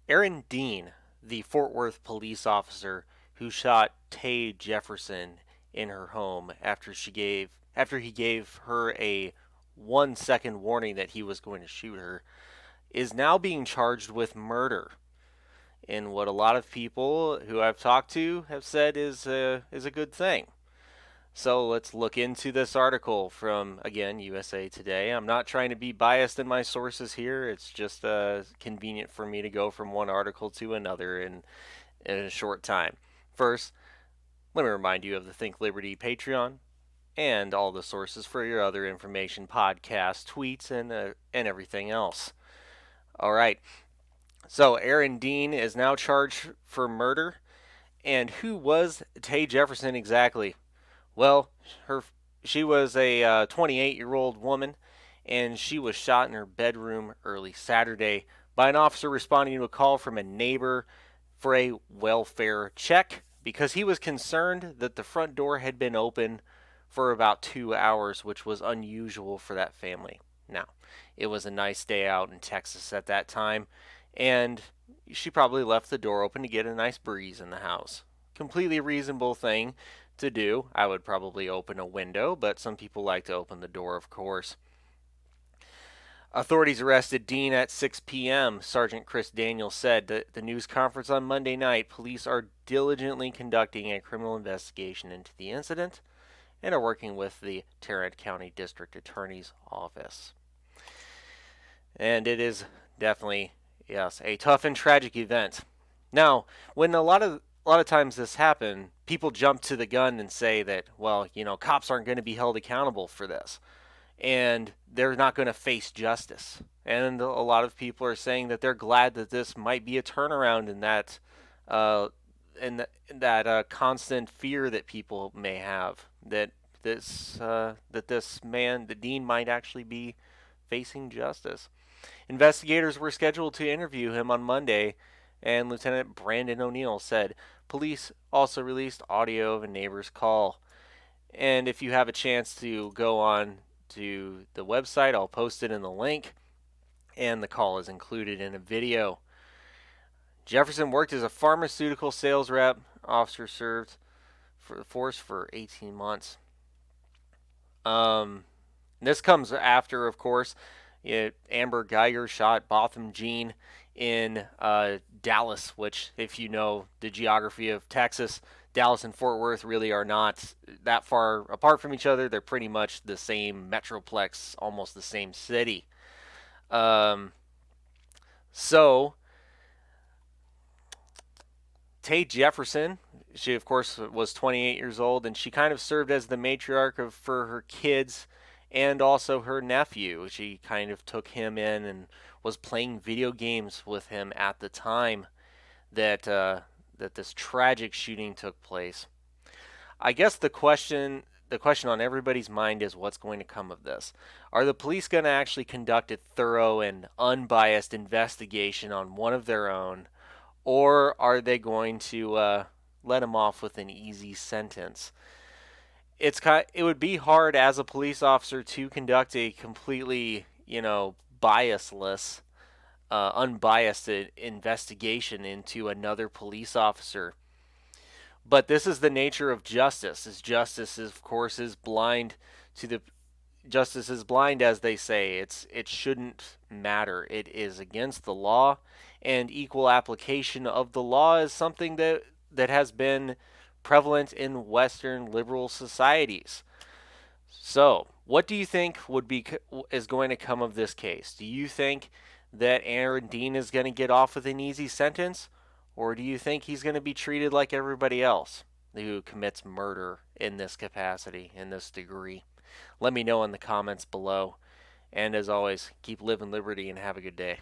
Aaron Dean, the Fort Worth police officer who shot Tay Jefferson in her home after he gave her a 1 second warning that he was going to shoot her, is now being charged with murder in what a lot of people who I've talked to have said is a good thing. So let's look into this article from, again, USA Today. I'm not trying to be biased in my sources here. It's just convenient for me to go from one article to another in a short time. First, let me remind you of the Think Liberty Patreon and all the sources for your other information, podcasts, tweets, and everything else. All right. So Aaron Dean is now charged for murder. And who was Tay Jefferson exactly? Well, her she was a 28-year-old woman, and she was shot in her bedroom early Saturday by an officer responding to a call from a neighbor for a welfare check because he was concerned that the front door had been open for about 2 hours, which was unusual for that family. Now, it was a nice day out in Texas at that time, and she probably left the door open to get a nice breeze in the house. Completely reasonable thing to do. I would probably open a window, but some people like to open the door, of course. Authorities arrested Dean at 6 p.m., Sergeant Chris Daniels said. At the news conference on Monday night, police are diligently conducting a criminal investigation into the incident and are working with the Tarrant County District Attorney's Office. And it is definitely, yes, a tough and tragic event. Now, when a lot of times this happen, people jump to the gun and say that, well, cops aren't going to be held accountable for this, and they're not going to face justice. And a lot of people are saying that they're glad that this might be a turnaround in uh, that constant fear that people may have that this man, the dean, might actually be facing justice. Investigators were scheduled to interview him on Monday, and Lieutenant Brandon O'Neill said police also released audio of a neighbor's call. And if you have a chance to go on to the website, I'll post it in the link, and the call is included in a video. Jefferson worked as a pharmaceutical sales rep. Officer served for the force for 18 months. Um, this comes after, of course, Amber Geiger shot Botham Jean in Dallas, which, if you know the geography of Texas, Dallas and Fort Worth really are not that far apart from each other. They're pretty much the same metroplex, almost the same city. Um, so, Tay Jefferson, she of course was 28 years old, and she kind of served as the matriarch for her kids and also her nephew. She kind of took him in and was playing video games with him at the time that this tragic shooting took place. I guess the question on everybody's mind is what's going to come of this. Are the police going to actually conduct a thorough and unbiased investigation on one of their own, or are they going to let him off with an easy sentence? It would be hard as a police officer to conduct a completely biasless, unbiased investigation into another police officer. But this is the nature of justice. As justice, of course, is blind to the justice is blind, as they say. It shouldn't matter. It is against the law, and equal application of the law is something that has been prevalent in Western liberal societies. So, what do you think is going to come of this case? Do you think that Aaron Dean is going to get off with an easy sentence, or do you think he's going to be treated like everybody else who commits murder in this capacity, in this degree? Let me know in the comments below. And as always, keep living liberty and have a good day.